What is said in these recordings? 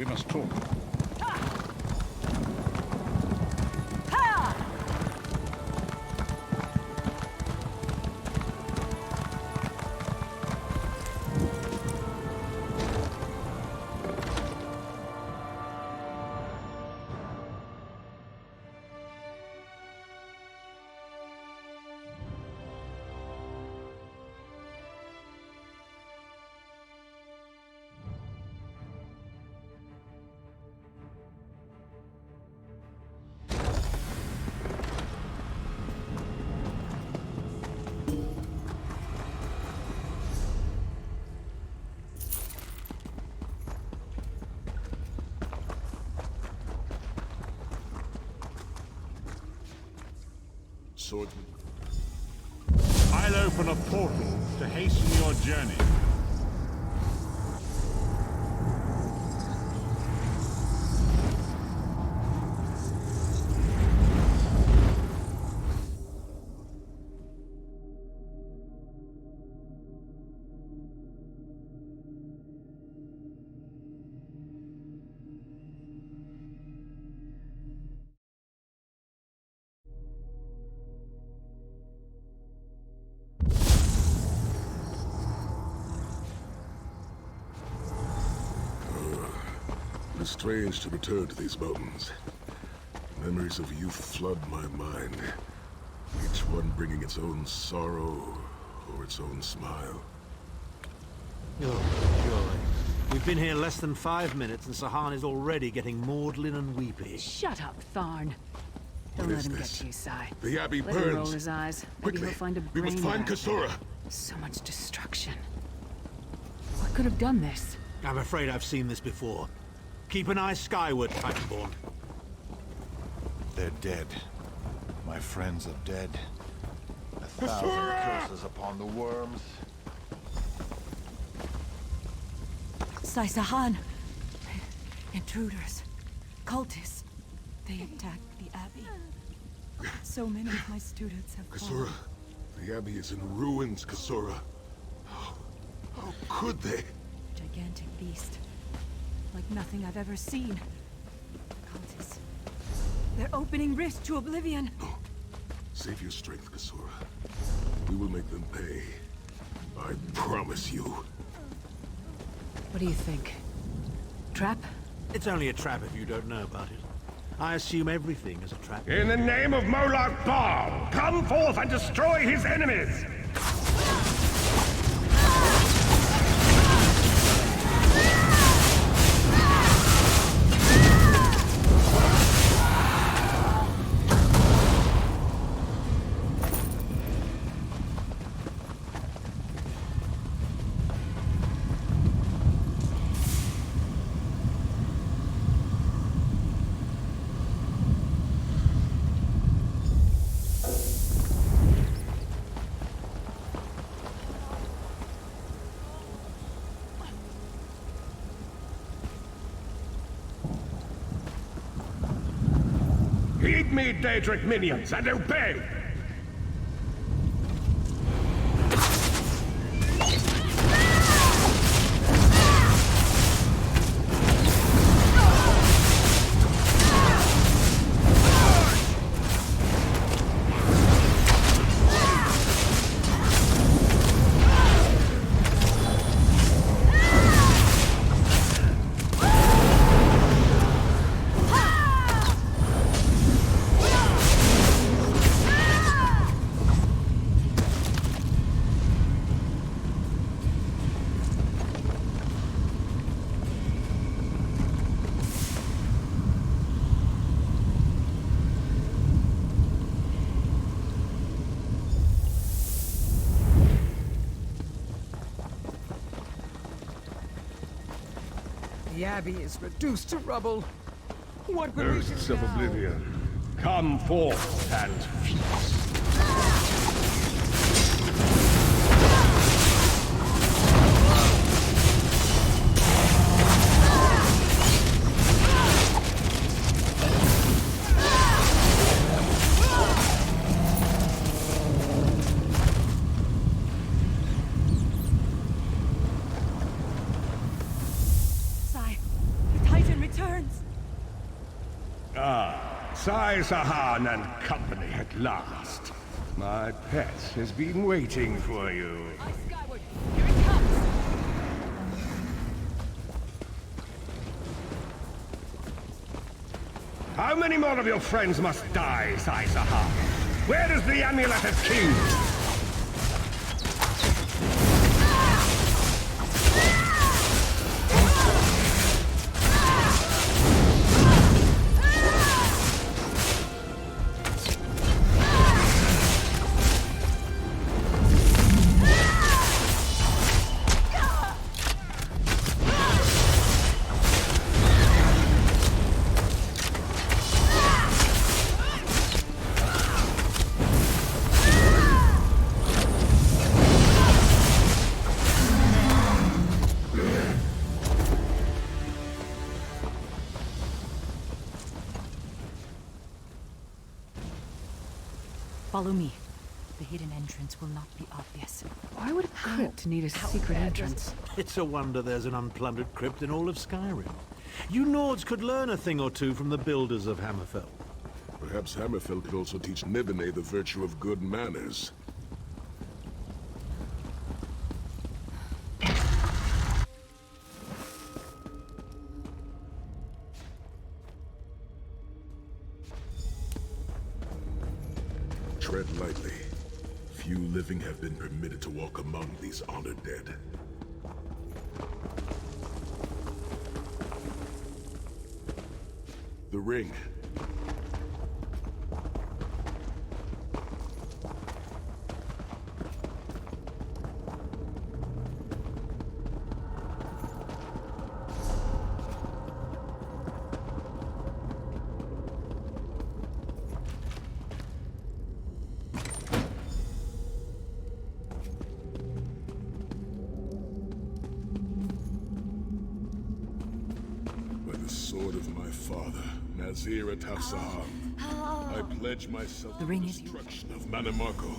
We must talk. Swordsman. I'll open a portal to hasten your journey. It is strange to return to these mountains. Memories of youth flood my mind, each one bringing its own sorrow or its own smile. Oh, joy. We've been here less than 5 minutes and Sahan is already getting maudlin and weepy. Shut up, Tharn. Don't What let is him get this? to you, Sai. The Abbey Let him roll burns. his eyes. Maybe Quickly, he'll find a we brain must find matter. Kasura. So much destruction. What could have done this? I'm afraid I've seen this before. Keep an eye skyward, Titanborn. They're dead. My friends are dead. 1,000 curses upon the worms. Sai Sahan. Intruders. Cultists. They attacked the Abbey. So many of my students have Kasura, fallen. the Abbey is in ruins, Kasura. How could they? Gigantic beast. Like nothing I've ever seen. Cultists. They're opening rifts to oblivion. No. Save your strength, Kasura. We will make them pay. I promise you. What do you think? Trap? It's only a trap if you don't know about it. I assume everything is a trap. In the name of Moloch Baal, come forth and destroy his enemies! Heed me, Daedric minions, and obey! The Abbey is reduced to rubble. What will we do Ghosts of now? oblivion, come forth and feast. Sai, the Titan Sahan and company at last. My pet has been waiting for you. Skyward. Here it comes. How many more of your friends must die, Sahan? Where is the amulet of kings? Follow me. The hidden entrance will not be obvious. Why would a crypt need a secret entrance? It's a wonder there's an unplundered crypt in all of Skyrim. You Nords could learn a thing or two from the builders of Hammerfell. Perhaps Hammerfell could also teach Nibene the virtue of good manners. Tread lightly. Few living have been permitted to walk among these honored dead. The ring. Sword of my father, Nazir Tafsahan. I pledge myself to the destruction of Manimarco,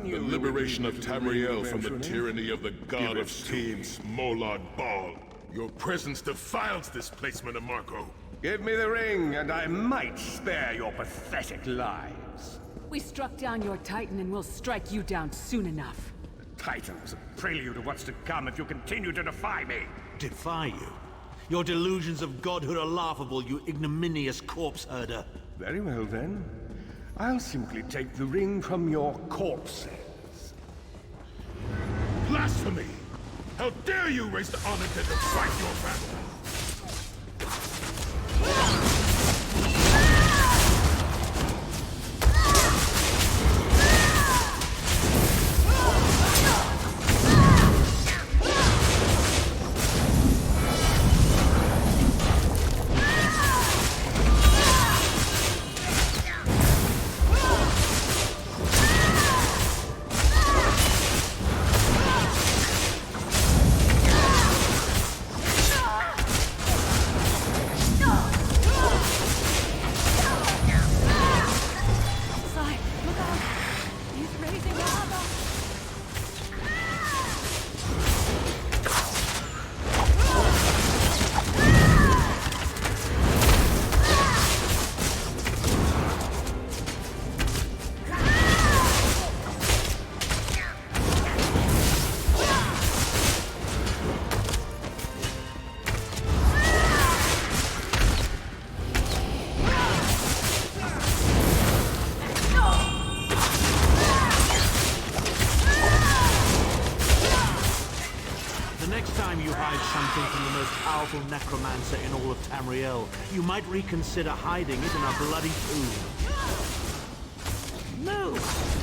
the liberation of Tamriel from the tyranny of the god of steams, Molad Bal. Your presence defiles this place, Manimarco. Give me the ring, and I might spare your pathetic lives. We struck down your Titan and we'll strike you down soon enough. The Titan was a prelude of what's to come if you continue to defy me. Defy you? Your delusions of godhood are laughable, you ignominious corpse herder. Very well, then. I'll simply take the ring from your corpses. Blasphemy! How dare you raise the honor dead to fight your family! Necromancer in all of Tamriel, you might reconsider hiding it in a bloody tomb. Move!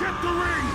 Get the ring!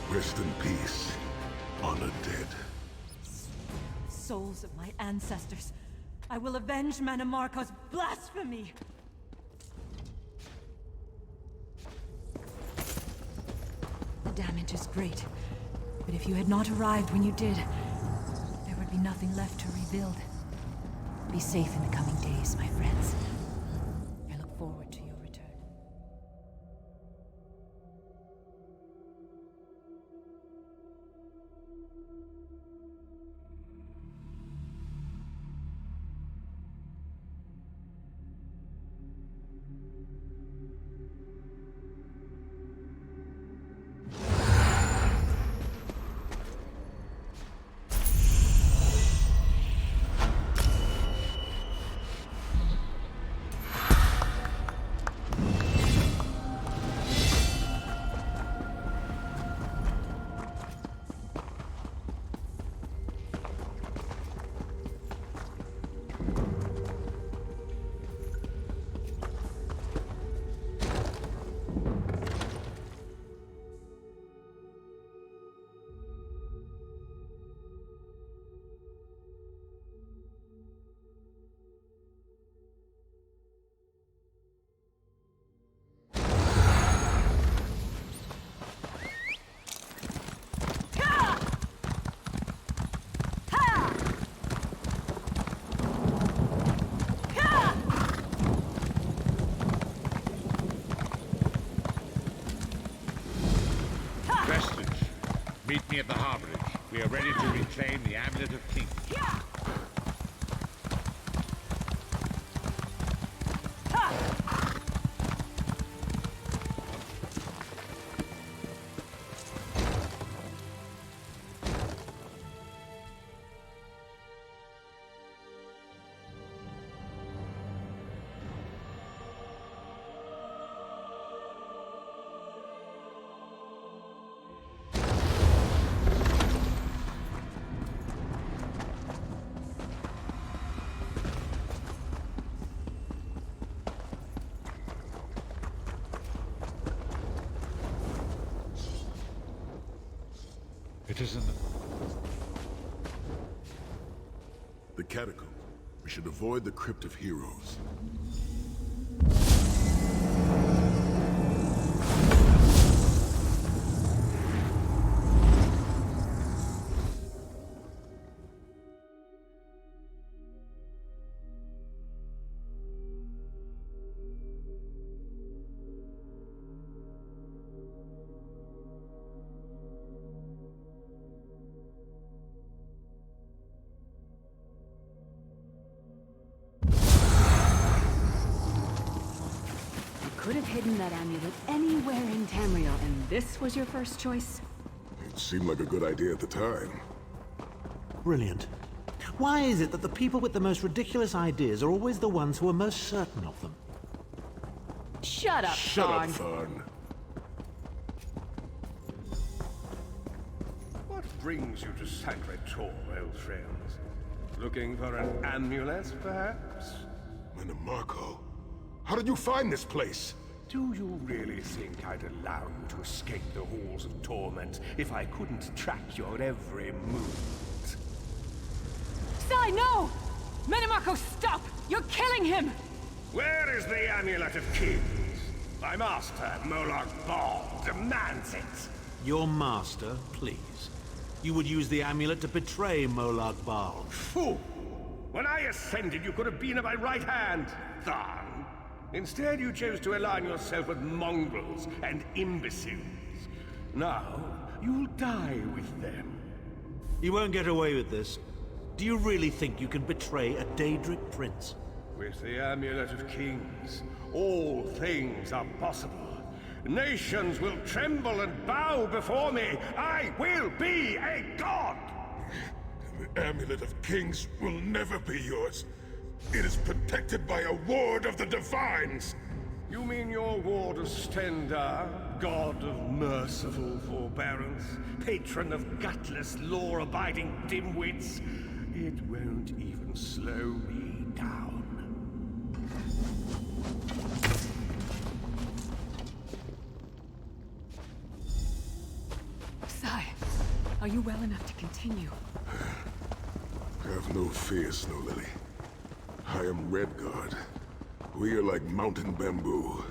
Rest in peace, honor dead. Souls of my ancestors, I will avenge Manimarco's blasphemy! The damage is great, but if you had not arrived when you did, there would be nothing left to rebuild. Be safe in the coming days, my friends. I look forward to your return. Meet me at the harborage. We are ready to reclaim the Amulet of Kings. It isn't. The catacomb. We should avoid the Crypt of Heroes. could have hidden that amulet anywhere in Tamriel, and this was your first choice? It seemed like a good idea at the time. Brilliant. Why is it that the people with the most ridiculous ideas are always the ones who are most certain of them? Shut up, Shut up, Thorn. Thorn. What brings you to Sacred Tor, old friends? Looking for an amulet, perhaps? Marco, how did you find this place? Do you really think I'd allow you to escape the halls of torment if I couldn't track your every move? Sai, no! Marco, stop! You're killing him! Where is the Amulet of Kings? My master, Molag Bal, demands it. Your master, please. You would use the amulet to betray Molag Bal. Fool! When I ascended, you could have been at my right hand, Tharn. Instead, you chose to align yourself with mongrels and imbeciles. Now, you'll die with them. You won't get away with this. Do you really think you can betray a Daedric prince? With the Amulet of Kings, all things are possible. Nations will tremble and bow before me. I will be a god! The Amulet of Kings will never be yours. It is protected by a ward of the Divines. You mean your ward of Stendar, god of merciful forbearance, patron of gutless, law-abiding dimwits? It won't even slow me down. Sai, are you well enough to continue? Have no fear, Snow Lily. I am Redguard. We are like mountain bamboo.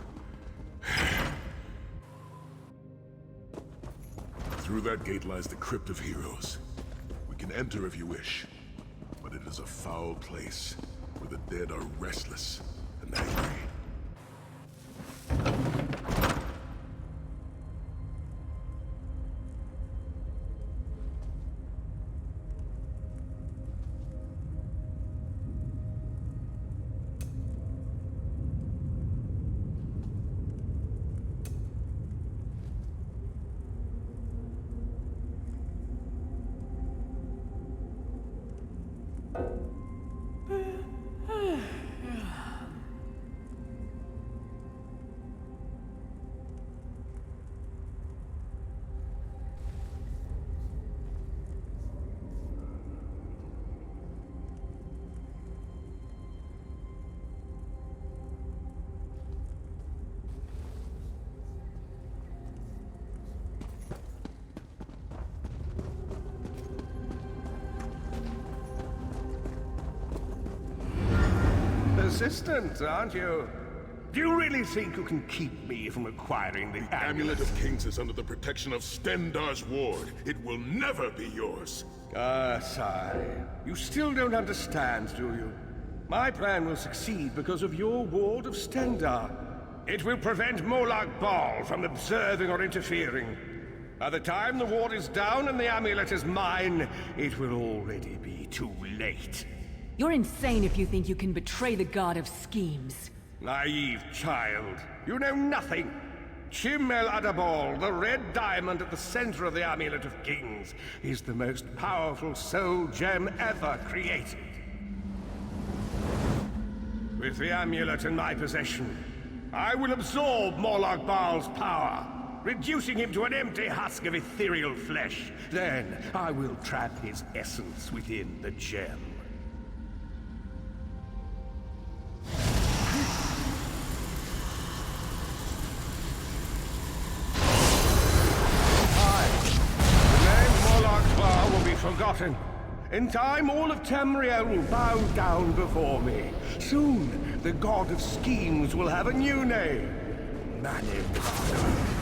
Through that gate lies the Crypt of Heroes. We can enter if you wish, but it is a foul place where the dead are restless and angry. Persistent, aren't you? Do you really think you can keep me from acquiring the Amulet of Kings is under the protection of Stendar's ward. It will never be yours. Sai, you still don't understand, do you? My plan will succeed because of your ward of Stendar. It will prevent Molag Bal from observing or interfering. By the time the ward is down and the amulet is mine, it will already be too late. You're insane if you think you can betray the god of schemes. Naive child. You know nothing. Chim El Adabal, the red diamond at the center of the Amulet of Kings, is the most powerful soul gem ever created. With the amulet in my possession, I will absorb Molag Bal's power, reducing him to an empty husk of ethereal flesh. Then I will trap his essence within the gem. Forgotten. In time, all of Tamriel will bow down before me. Soon, the god of schemes will have a new name. Manimaka.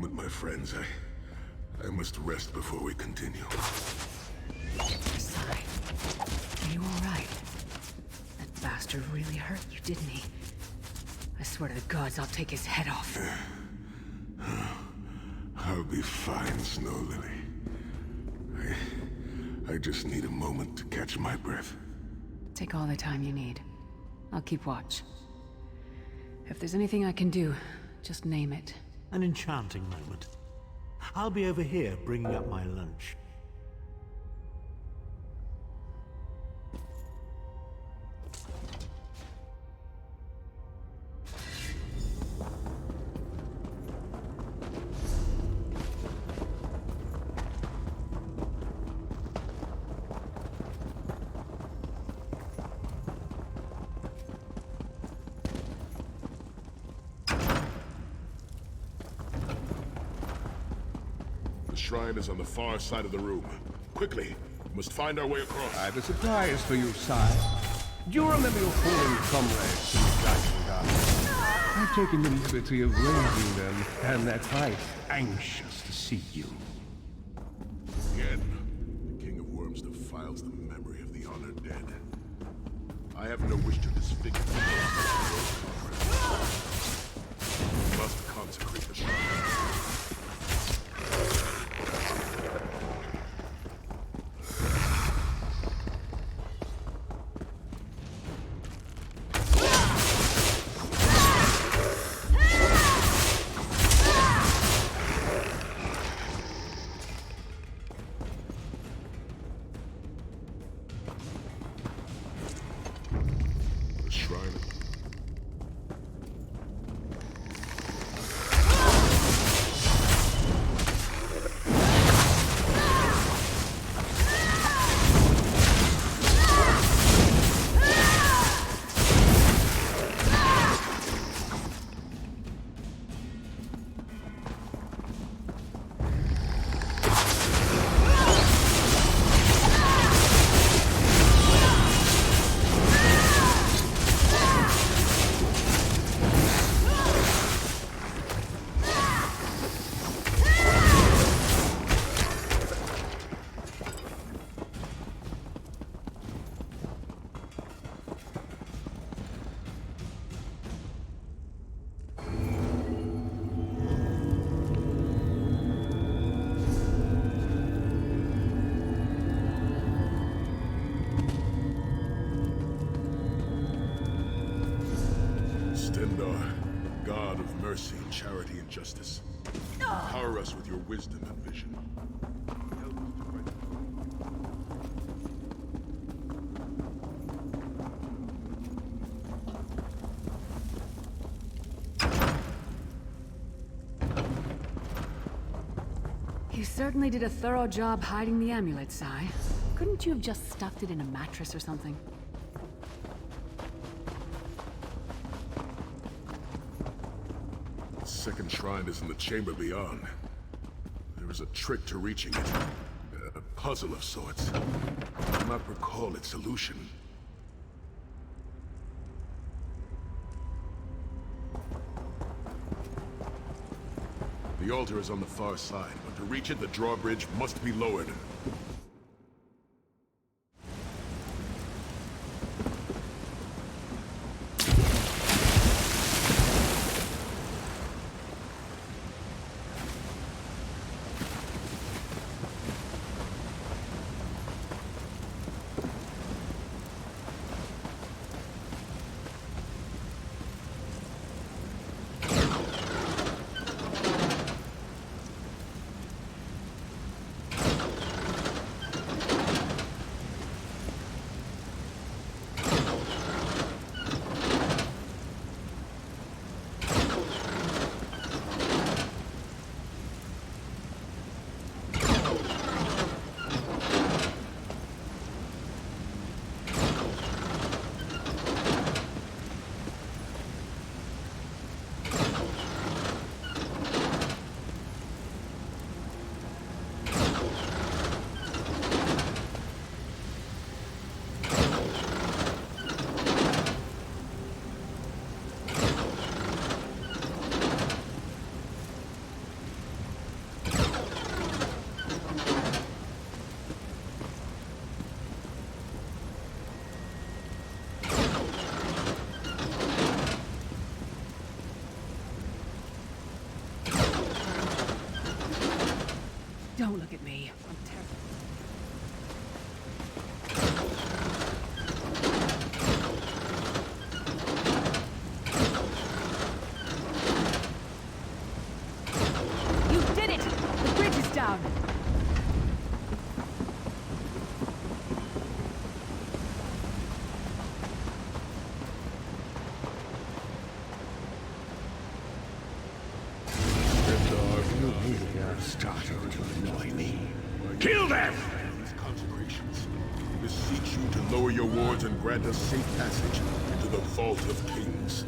moment, my friends. I must rest before we continue. Sigh. Are you alright? That bastard really hurt you, didn't he? I swear to the gods I'll take his head off. I'll be fine, Snow Lily. I just need a moment to catch my breath. Take all the time you need. I'll keep watch. If there's anything I can do, just name it. An enchanting moment. I'll be over here bringing up my lunch. The shrine is on the far side of the room. Quickly, we must find our way across. I have a surprise for you, sire. Do you remember your fallen comrades in the Dragon Garden? I've taken the liberty of raising them, and they're quite anxious to see you. Again, the King of Worms defiles the memory of the honored dead. I have no wish to disfigure the ghosts of those comrades. We must consecrate the shrine. God of mercy, charity, and justice. Empower us with your wisdom and vision. You certainly did a thorough job hiding the amulet, Sai. Couldn't you have just stuffed it in a mattress or something? The second shrine is in the chamber beyond. There is a trick to reaching it. A puzzle of sorts. I do not recall its solution. The altar is on the far side, but to reach it, the drawbridge must be lowered. Don't look at me. I'm terrible. You did it! The bridge is down! Starting to annoy me. Kill them! These consecrations beseech you to lower your wards and grant us safe passage into the Vault of Kings.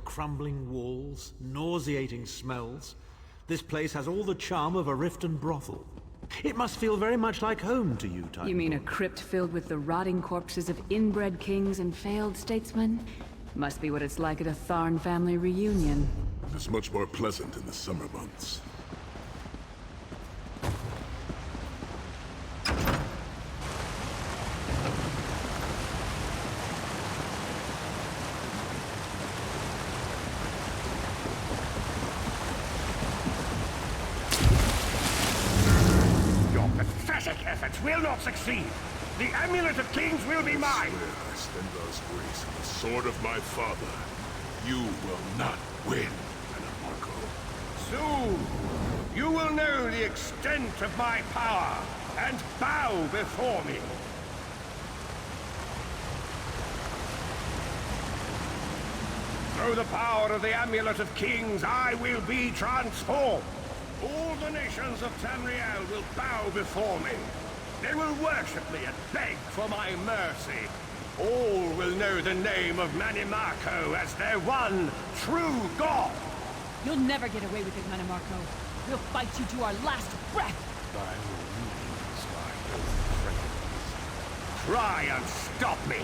Crumbling walls, nauseating smells. This place has all the charm of a Riften brothel. It must feel very much like home to you, Titan. You mean a crypt filled with the rotting corpses of inbred kings and failed statesmen? Must be what it's like at a Tharn family reunion. It's much more pleasant in the summer months. Will not succeed. The Amulet of Kings will be mine. I swear by Stendar's grace and the sword of my father, you will not win, Marco. Soon, you will know the extent of my power and bow before me. Through the power of the Amulet of Kings, I will be transformed. All the nations of Tamriel will bow before me. They will worship me and beg for my mercy. All will know the name of Manimarco as their one true god. You'll never get away with it, Manimarco. We'll fight you to our last breath. By all means, my old friends. Try and stop me.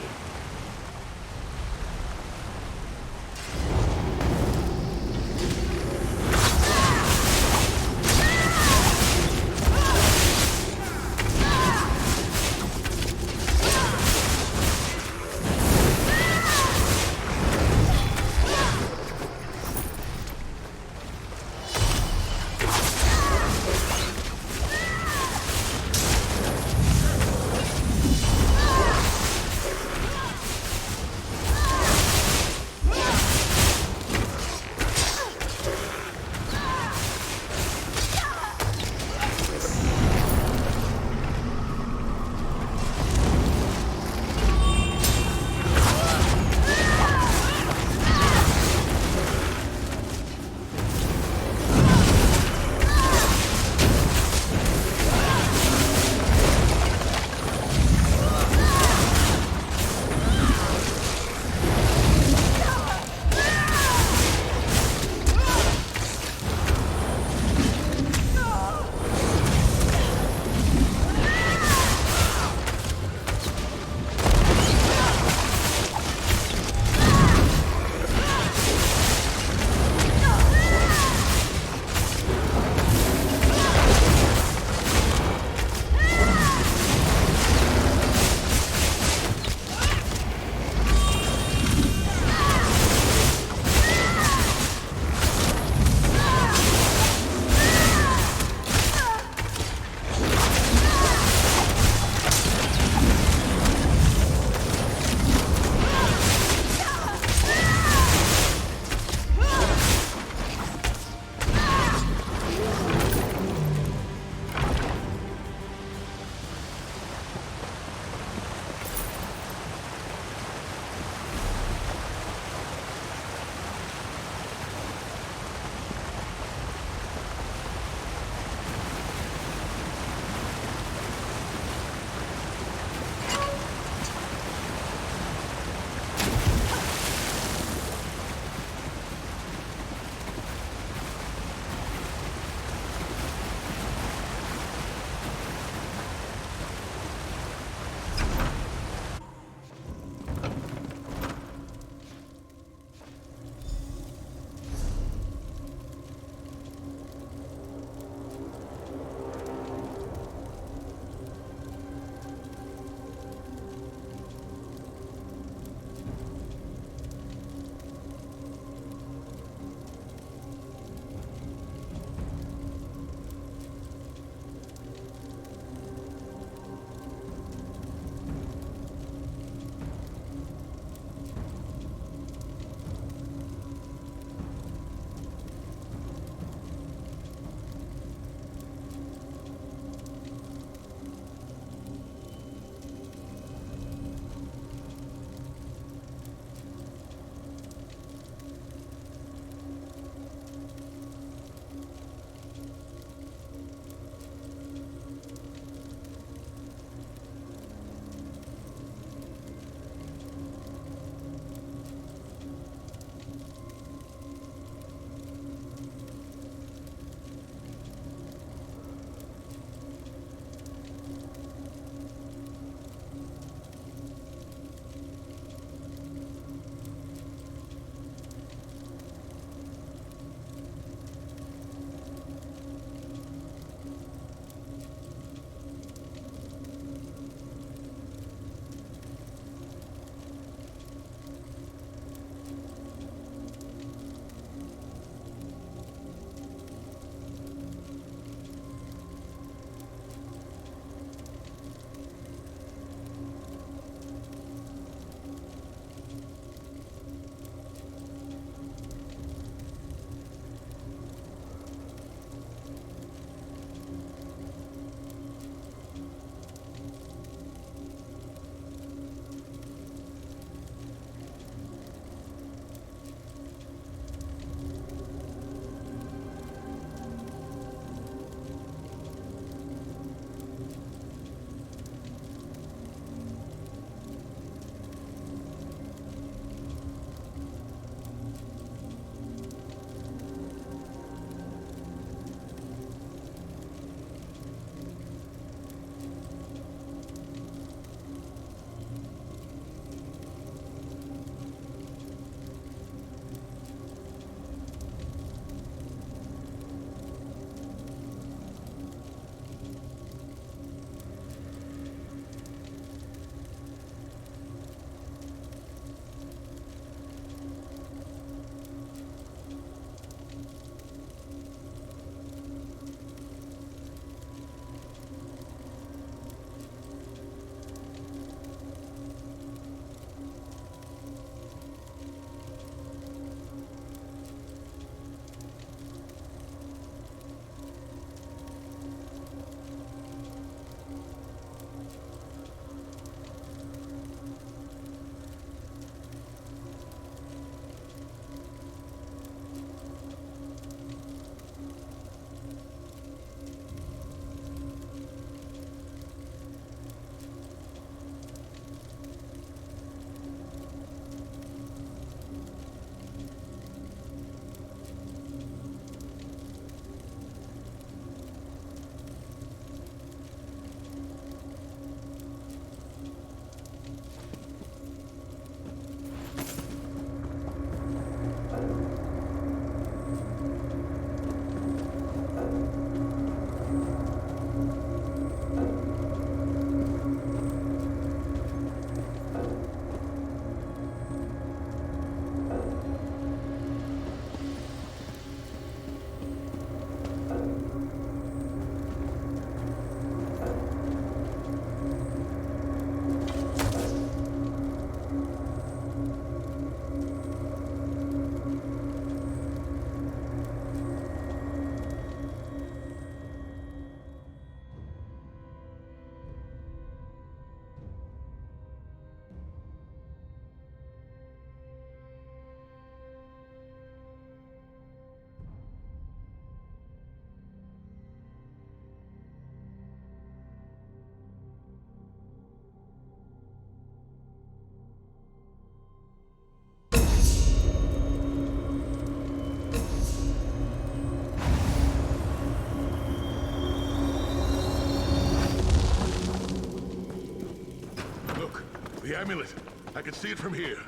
The amulet. I can see it from here.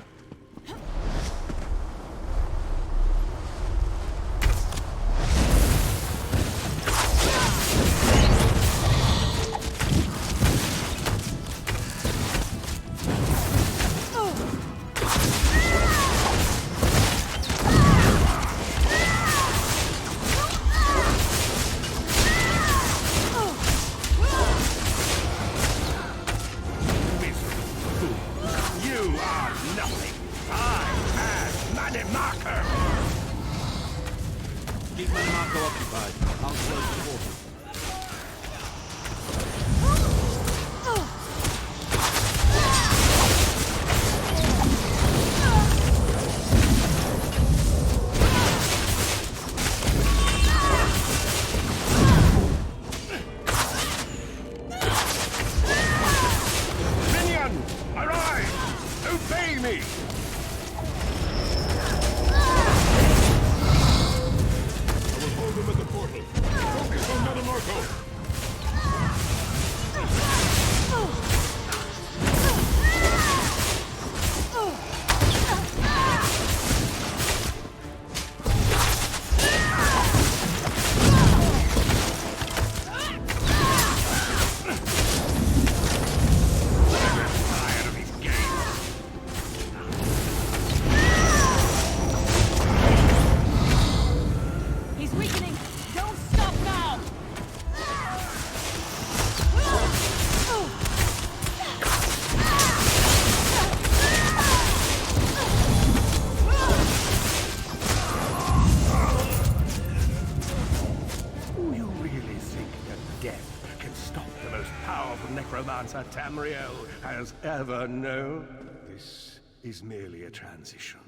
Tamriel has ever known. This is merely a transition.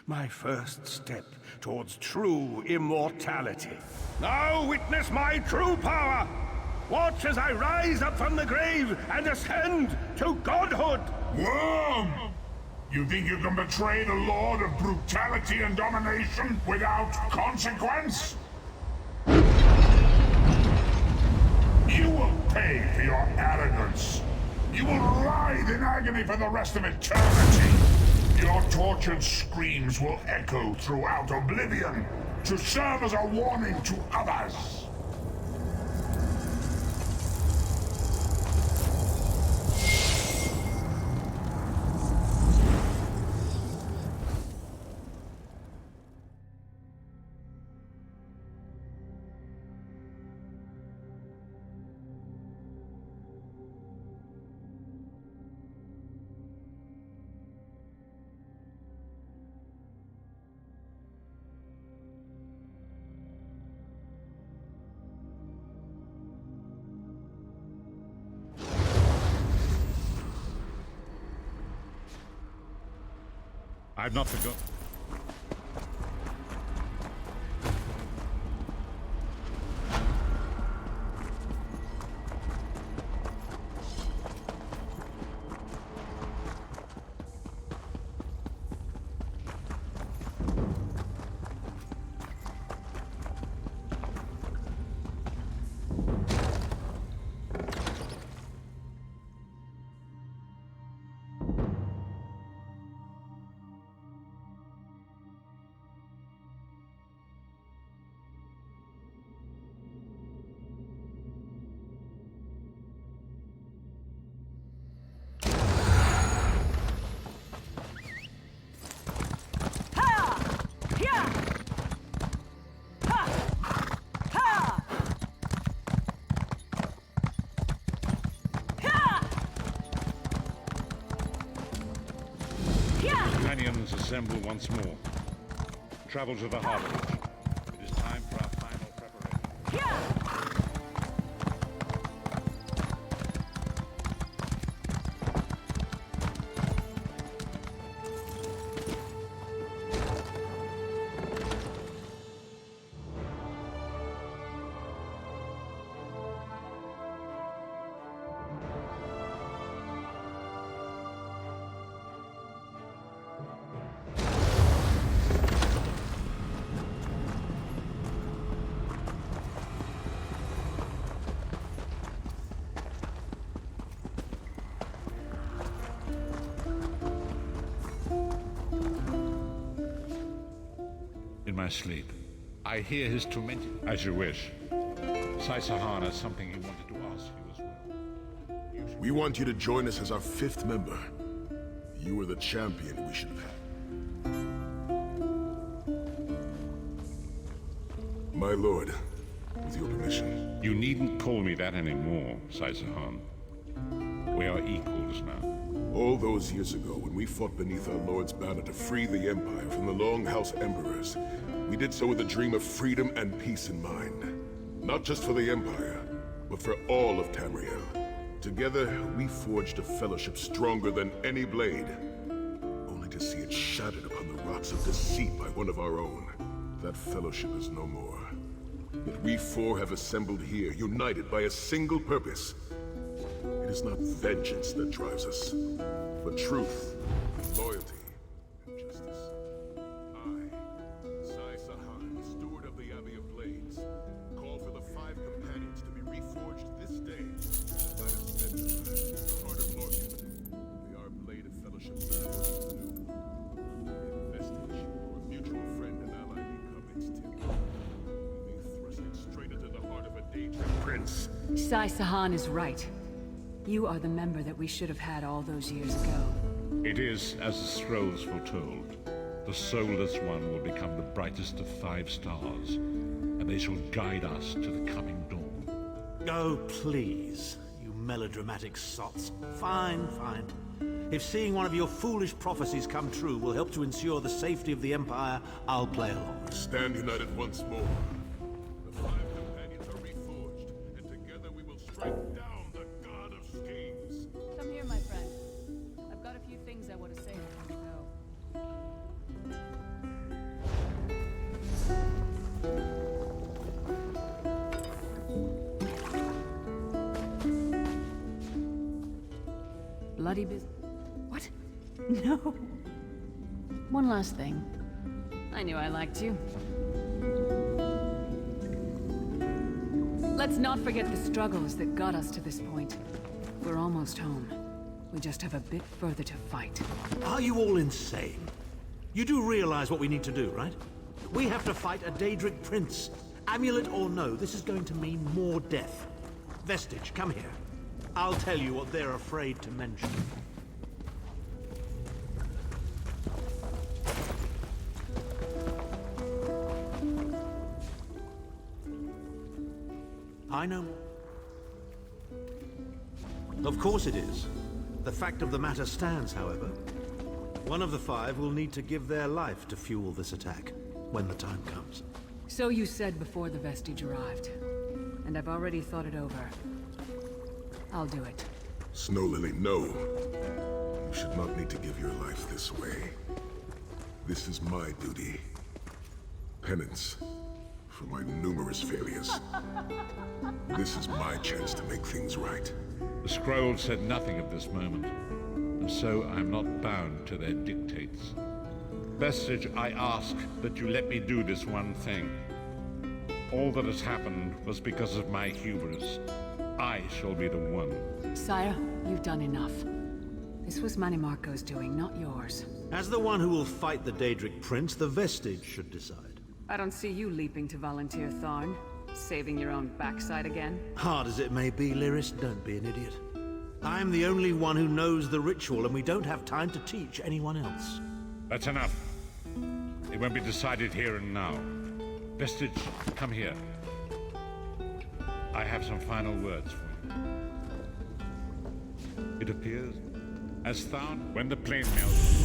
My first step towards true immortality. Now witness my true power! Watch as I rise up from the grave and ascend to godhood! Worm! You think you can betray the Lord of Brutality and Domination without consequence? You will pay for your arrogance. You will writhe in agony for the rest of eternity. Your tortured screams will echo throughout oblivion to serve as a warning to others. I've not forgotten. Assemble once more. Travel to the harbor. It is time for our final preparation. my sleep. I hear his tormenting... As you wish. Saisahan has something he wanted to ask you as well. We want you to join us as our 5th member. You were the champion we should have had. My lord, with your permission. You needn't call me that anymore, Saisahan. We are equals now. All those years ago, when we fought beneath our lord's banner to free the Empire from the Longhouse Emperors, we did so with a dream of freedom and peace in mind. Not just for the Empire, but for all of Tamriel. Together, we forged a fellowship stronger than any blade, only to see it shattered upon the rocks of deceit by one of our own. That fellowship is no more. Yet we 4 have assembled here, united by a single purpose. It is not vengeance that drives us, but truth, loyalty, and justice. I, Sai Sahan, steward of the Abbey of Blades, call for the 5 companions to be reforged this day. The light of Stendarr, the heart of Lorcan. May our blade of fellowship be forged anew. May the vestige, our mutual friend and ally, become its tip. May they thrust it straight into the heart of a daydream prince. Sai Sahan is right. You are the member that we should have had all those years ago. It is as the scrolls foretold. The soulless one will become the brightest of 5 stars, and they shall guide us to the coming dawn. Oh, please, you melodramatic sots. Fine, fine. If seeing one of your foolish prophecies come true will help to ensure the safety of the Empire, I'll play along. Stand united once more. The 5 companions are reforged, and together we will strike down the god of schemes. Come here, my friend. I've got a few things I want to say before we go. Bloody What? No. One last thing. I knew I liked you. Let's not forget the struggles that got us to this point. We're almost home. We just have a bit further to fight. Are you all insane? You do realize what we need to do, right? We have to fight a Daedric prince. Amulet or no, this is going to mean more death. Vestige, come here. I'll tell you what they're afraid to mention. I know. Of course it is. The fact of the matter stands, however. One of the 5 will need to give their life to fuel this attack, when the time comes. So you said before the vestige arrived. And I've already thought it over. I'll do it. Snow Lily, no. You should not need to give your life this way. This is my duty. Penance for my numerous failures. This is my chance to make things right. The scroll said nothing of this moment, and so I'm not bound to their dictates. Vestige, I ask that you let me do this one thing. All that has happened was because of my hubris. I shall be the one. Sire, you've done enough. This was Manimarco's doing, not yours. As the one who will fight the Daedric prince, the Vestige should decide. I don't see you leaping to volunteer, Tharn. Saving your own backside again. Hard as it may be, Lyris, don't be an idiot. I'm the only one who knows the ritual, and we don't have time to teach anyone else. That's enough. It won't be decided here and now. Vestige, come here. I have some final words for you. It appears, as Tharn, when the plane melts...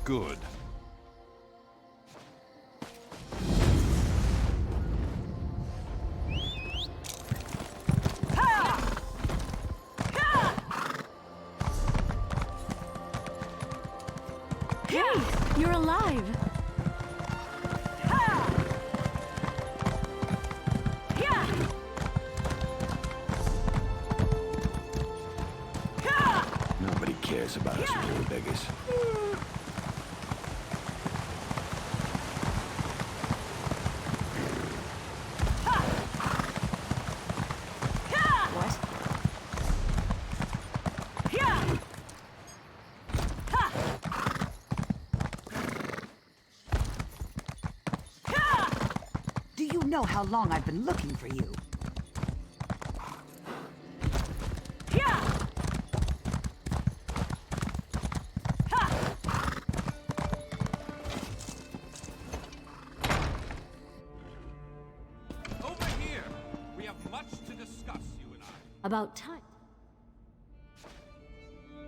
Good. Hey, you're alive. Nobody cares about us poor beggars. What? Do you know how long I've been looking for you? Over here! We have much to discuss, you and I. About time.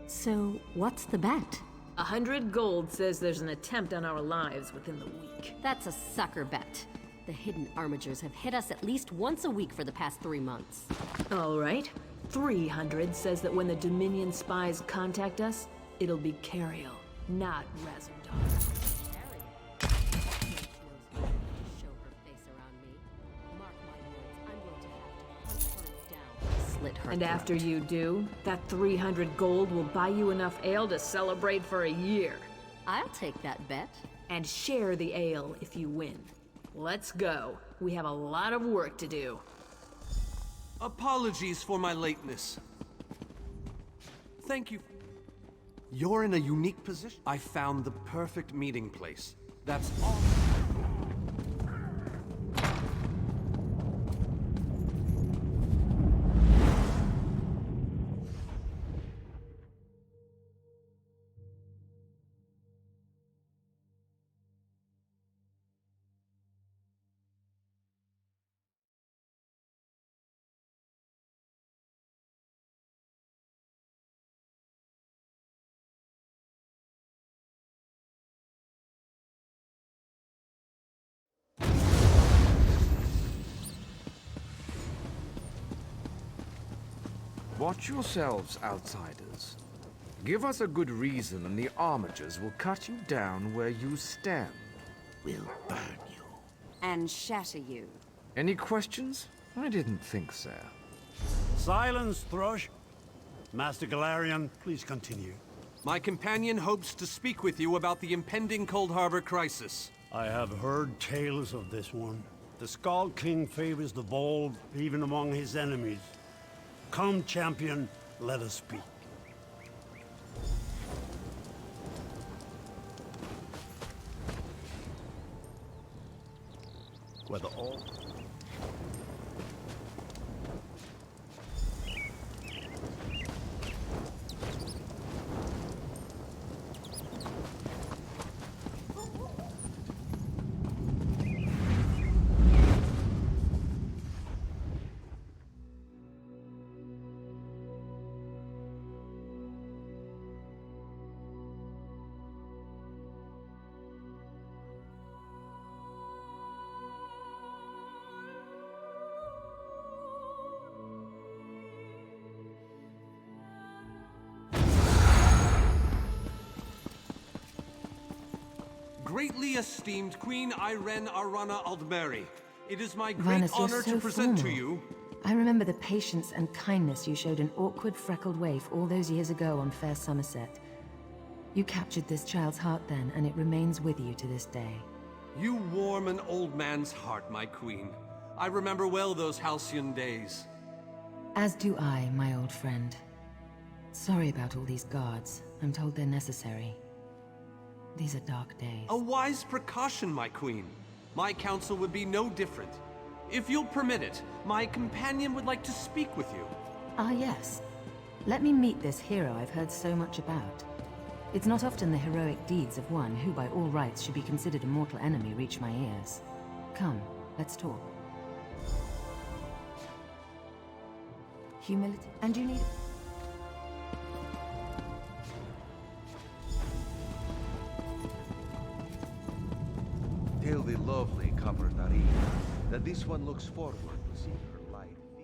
So, what's the bet? 100 gold says there's an attempt on our lives within the week. That's a sucker bet. The hidden armigers have hit us at least once a week for the past 3 months. All right. 300 says that when the Dominion spies contact us, it'll be Cariel, not Razer. Show her face around me. Mark my words, I'm going to have to hunt her down, slit her And throat. after you do, that 300 gold will buy you enough ale to celebrate for a year. I'll take that bet. And share the ale if you win. Let's go. We have a lot of work to do. Apologies for my lateness. Thank you. You're in a unique position. I found the perfect meeting place. That's all. Watch yourselves, outsiders. Give us a good reason and the armigers will cut you down where you stand. We'll burn you. And shatter you. Any questions? I didn't think so. Silence, Thrush. Master Galarian, please continue. My companion hopes to speak with you about the impending Cold Harbor crisis. I have heard tales of this one. The Skull King favors the bold, even among his enemies. Come, champion, let us speak. Whether all... Greatly esteemed Queen Irene Arana Aldmeri, it is my great Vanus, you're honor so to present to formal. you. I remember the patience and kindness you showed an awkward, freckled waif all those years ago on fair Somerset. You captured this child's heart then, and it remains with you to this day. You warm an old man's heart, my queen. I remember well those halcyon days. As do I, my old friend. Sorry about all these guards. I'm told they're necessary. These are dark days. A wise precaution, my queen. My counsel would be no different. If you'll permit it, my companion would like to speak with you. Ah, yes. Let me meet this hero I've heard so much about. It's not often the heroic deeds of one who by all rights should be considered a mortal enemy reach my ears. Come, let's talk. Humility. And you need... the lovely Copper-Dari that this one looks forward to seeing her live figure.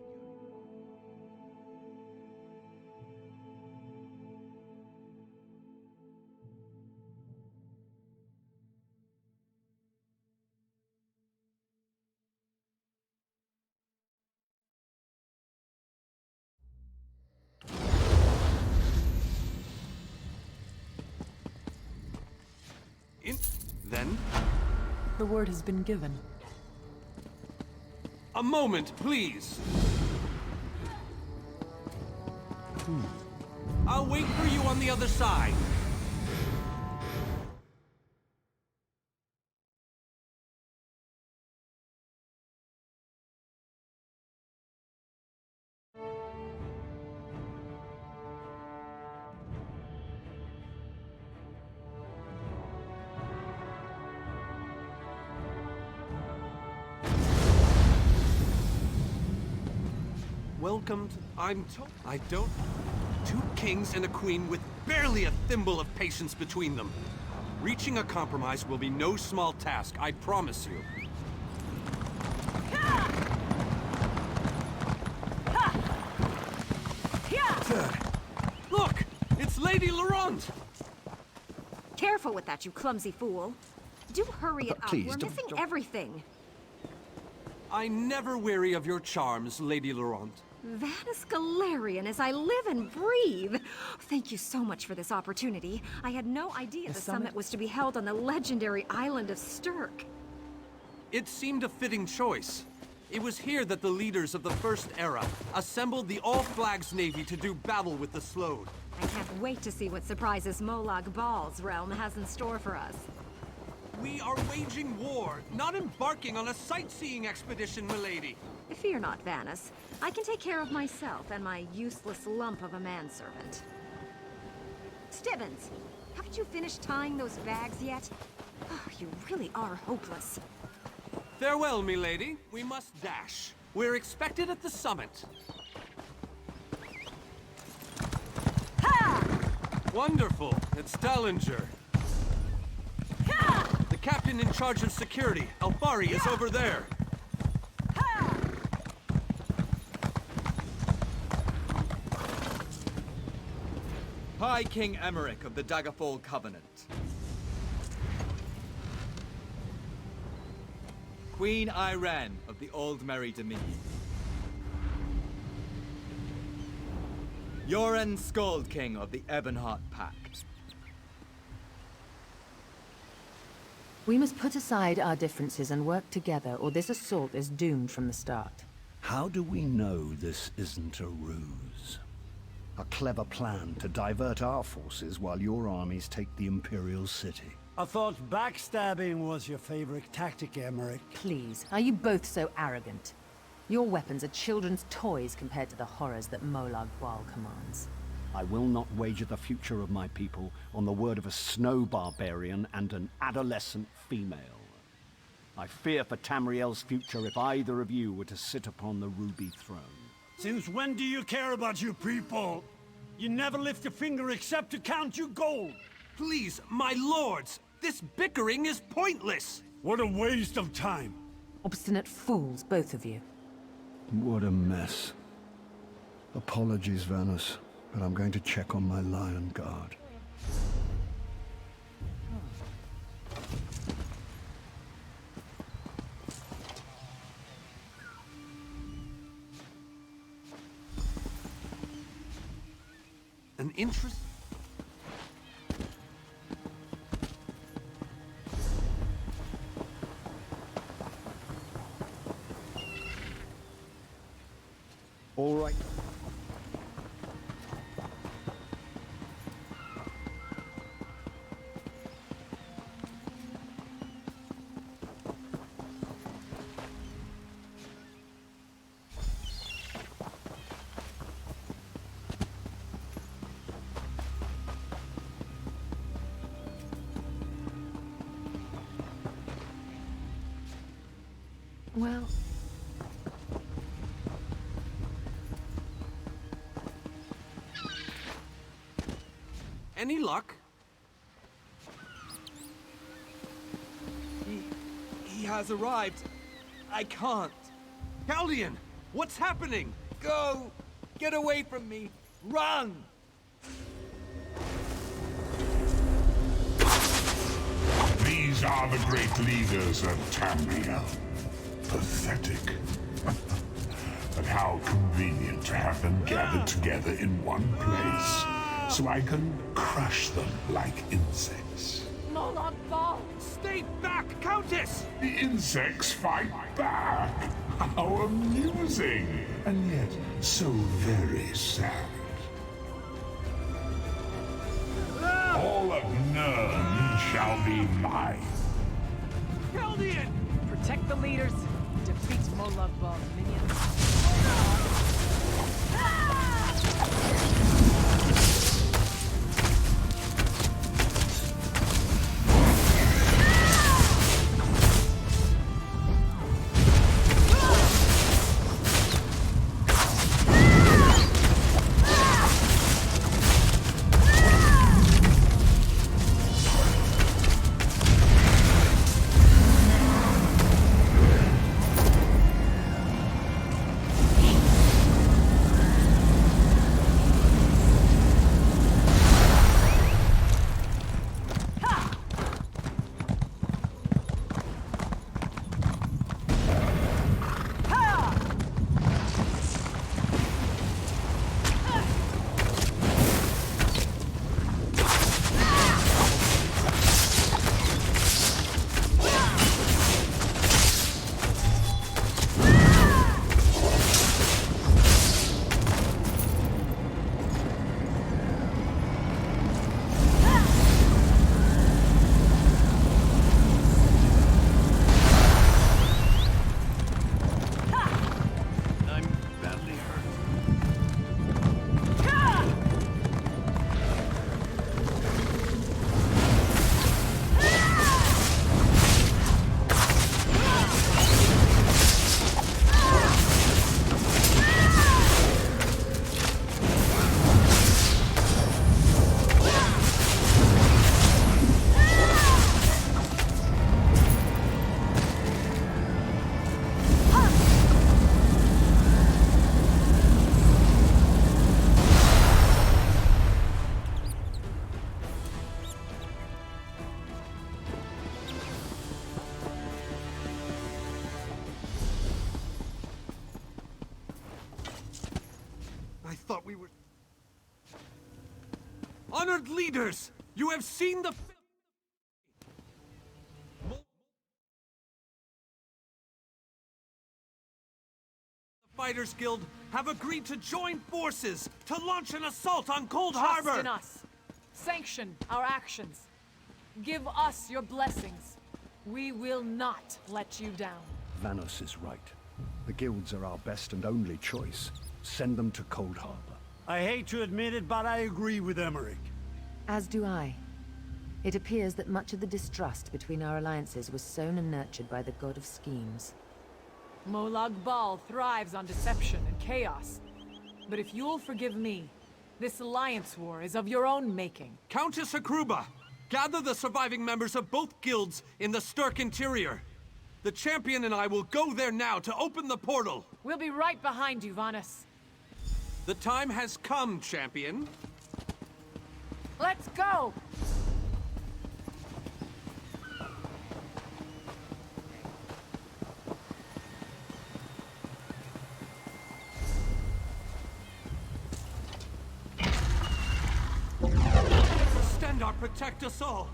Then? The word has been given. A moment, please! I'll wait for you on the other side. Welcome to... I don't... Two kings and a queen with barely a thimble of patience between them. Reaching a compromise will be no small task, I promise you. Look! It's Lady Laurent! Careful with that, you clumsy fool. Do hurry it up. We're missing everything. I never weary of your charms, Lady Laurent. Vanus Galarian as I live and breathe. Thank you so much for this opportunity. I had no idea the summit was to be held on the legendary island of Stirk. It seemed a fitting choice. It was here that the leaders of the First Era assembled the All-Flags Navy to do battle with the Slode. I can't wait to see what surprises Molag Bal's realm has in store for us. We are waging war, not embarking on a sightseeing expedition, milady. Fear not, Vanus. I can take care of myself and my useless lump of a manservant. Stibbins, haven't you finished tying those bags yet? Oh, you really are hopeless. Farewell, milady. We must dash. We're expected at the summit. Ha! Wonderful. It's Dallinger. Ha! The captain in charge of security, Alfari, is over there. High King Emmerich of the Daggerfall Covenant. Queen Irene of the Old Merry Dominion. Yoren Skald King of the Ebonheart Pact. We must put aside our differences and work together, or this assault is doomed from the start. How do we know this isn't a ruse? A clever plan to divert our forces while your armies take the Imperial City. I thought backstabbing was your favorite tactic, Emmerich. Please, are you both so arrogant? Your weapons are children's toys compared to the horrors that Molag Bal commands. I will not wager the future of my people on the word of a snow barbarian and an adolescent female. I fear for Tamriel's future if either of you were to sit upon the Ruby Throne. Since when do you care about your people? You never lift a finger except to count your gold. Please, my lords, this bickering is pointless. What a waste of time. Obstinate fools, both of you. What a mess. Apologies, Vanus, but I'm going to check on my lion guard. An interest... All right. Well... Any luck? He has arrived. I can't. Galdian, what's happening? Go! Get away from me! Run! These are the great leaders of Tamriel. Pathetic. But how convenient to have them gathered together in one place, so I can crush them like insects. Molag Bal! Stay back, Countess! The insects fight back. How amusing, and yet so very sad. All of Nirn shall be mine. Galdian! Protect the leaders. Defeat Molag Bal's minions. Honored leaders, you have seen the Fighters Guild have agreed to join forces to launch an assault on Cold Harbor! Trust in us. Sanction our actions. Give us your blessings. We will not let you down. Vanos is right. The guilds are our best and only choice. Send them to Cold Harbor. I hate to admit it, but I agree with Emmerich. As do I. It appears that much of the distrust between our alliances was sown and nurtured by the god of schemes. Molag Bal thrives on deception and chaos. But if you'll forgive me, this alliance war is of your own making. Countess Akruba, gather the surviving members of both guilds in the Sturk interior. The champion and I will go there now to open the portal. We'll be right behind you, Vanos. The time has come, champion. Let's go! Stendarr, protect us all.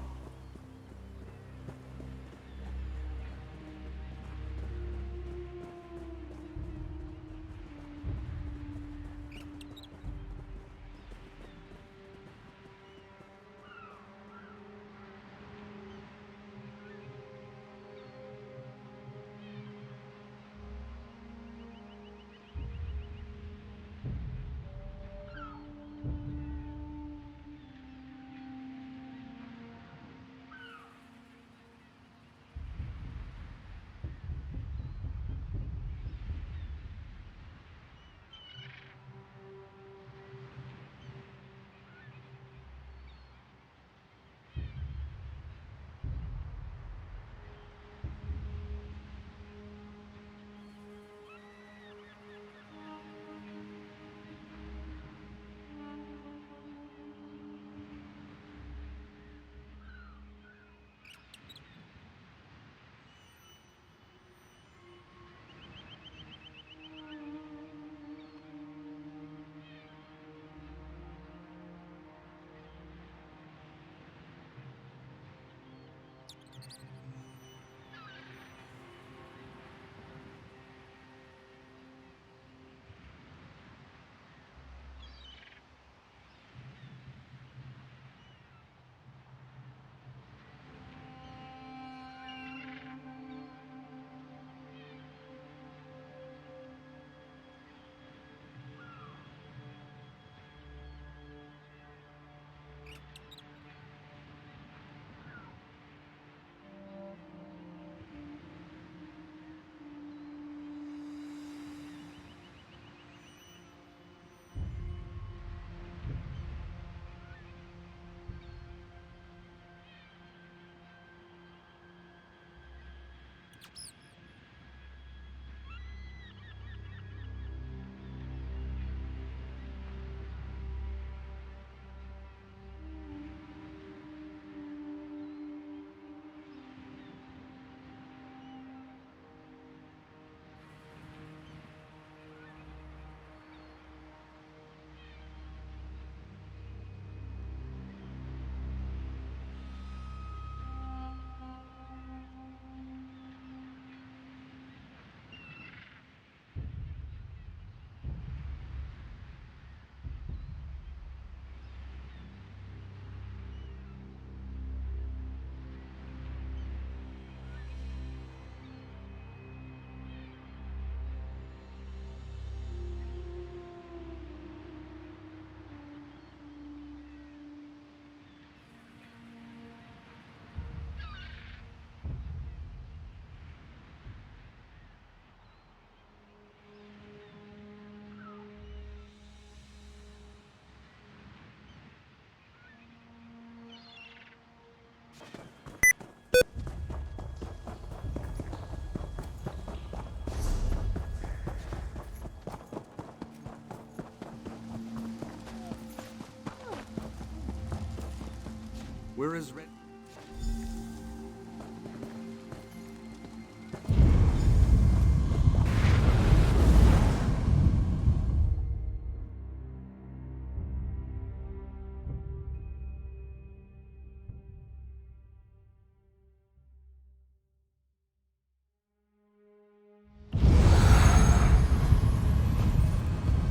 Where is Red?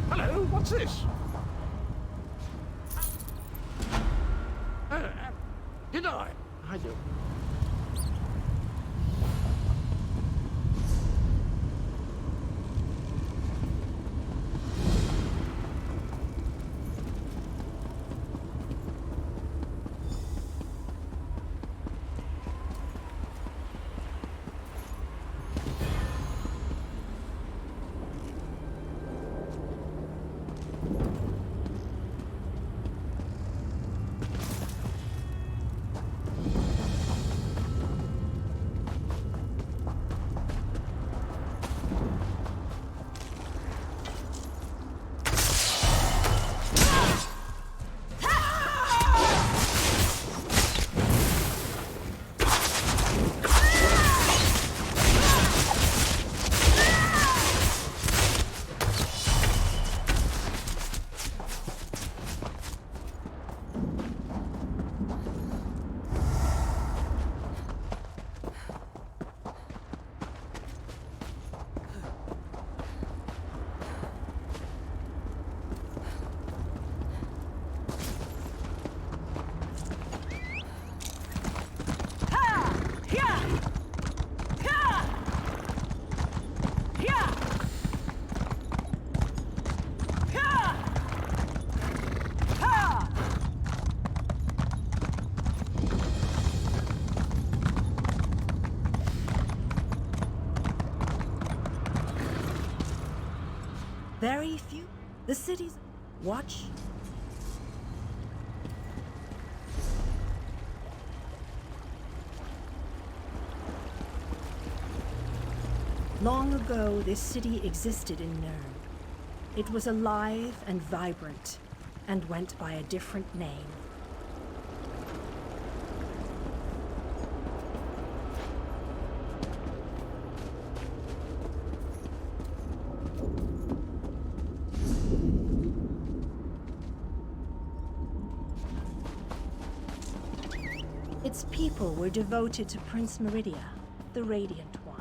Hello, what's this? Did I? I do. Very few. The cities. Watch. Long ago, this city existed in Nern. It was alive and vibrant, and went by a different name. Its people were devoted to Prince Meridia, the Radiant One.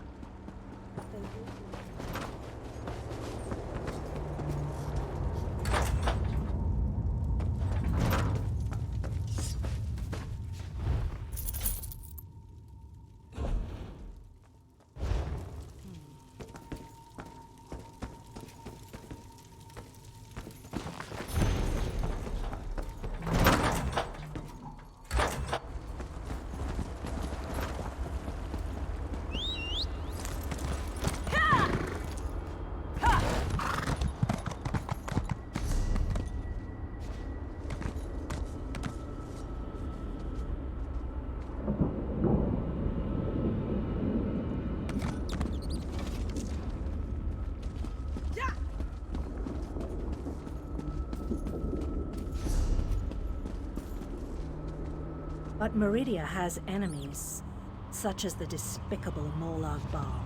But Meridia has enemies, such as the despicable Molag Bal.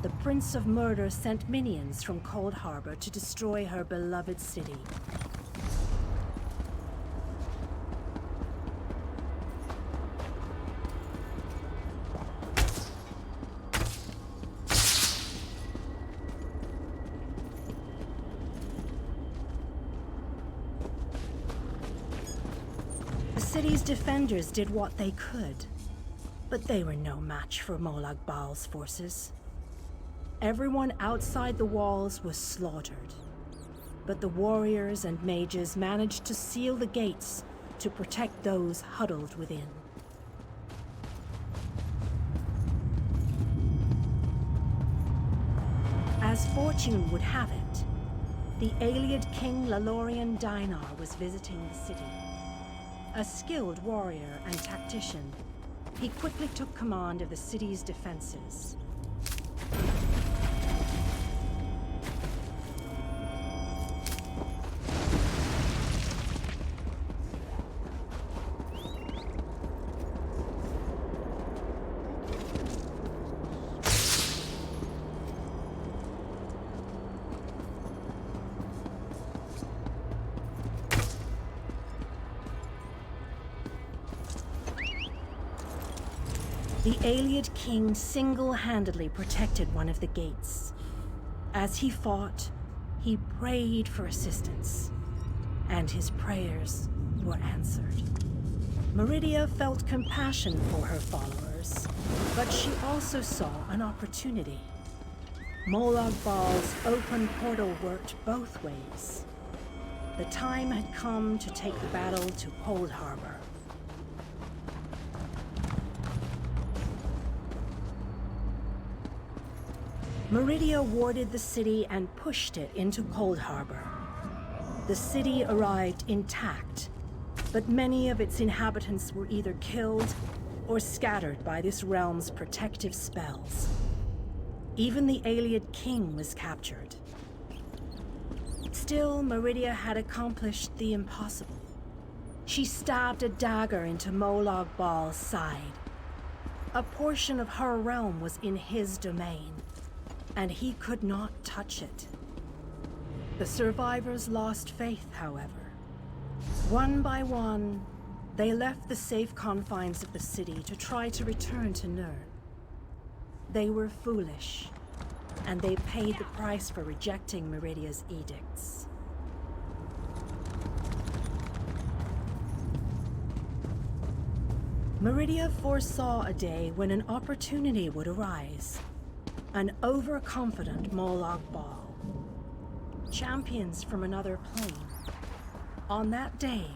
The Prince of Murder sent minions from Cold Harbor to destroy her beloved city. The city's defenders did what they could, but they were no match for Molag Bal's forces. Everyone outside the walls was slaughtered, but the warriors and mages managed to seal the gates to protect those huddled within. As fortune would have it, the Ayleid King Lalorian Dinar was visiting the city. A skilled warrior and tactician, he quickly took command of the city's defenses. The Ayleid King single-handedly protected one of the gates. As he fought, he prayed for assistance, and his prayers were answered. Meridia felt compassion for her followers, but she also saw an opportunity. Molag Bal's open portal worked both ways. The time had come to take the battle to Cold Harbor. Meridia warded the city and pushed it into Cold Harbor. The city arrived intact, but many of its inhabitants were either killed or scattered by this realm's protective spells. Even the Ayleid King was captured. Still, Meridia had accomplished the impossible. She stabbed a dagger into Molag Bal's side. A portion of her realm was in his domain, and he could not touch it. The survivors lost faith, however. One by one, they left the safe confines of the city to try to return to Nirn. They were foolish, and they paid the price for rejecting Meridia's edicts. Meridia foresaw a day when an opportunity would arise. An overconfident Molag Bal. Champions from another plane. On that day,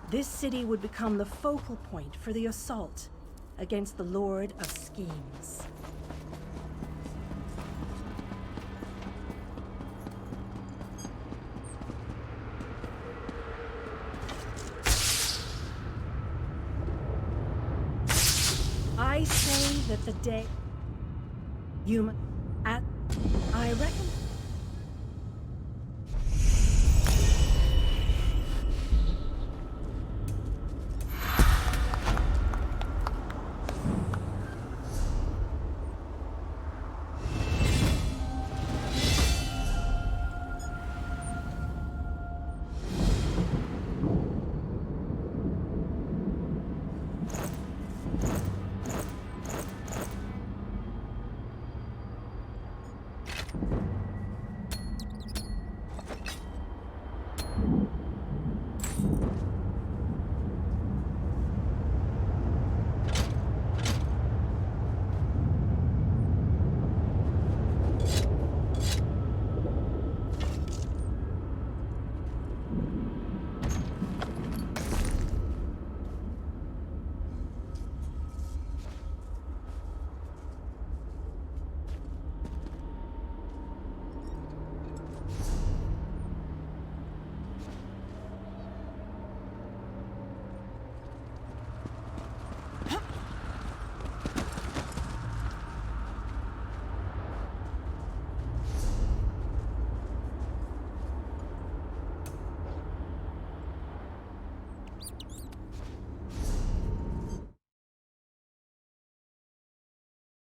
this city would become the focal point for the assault against the Lord of Schemes. I say that the day... I reckon...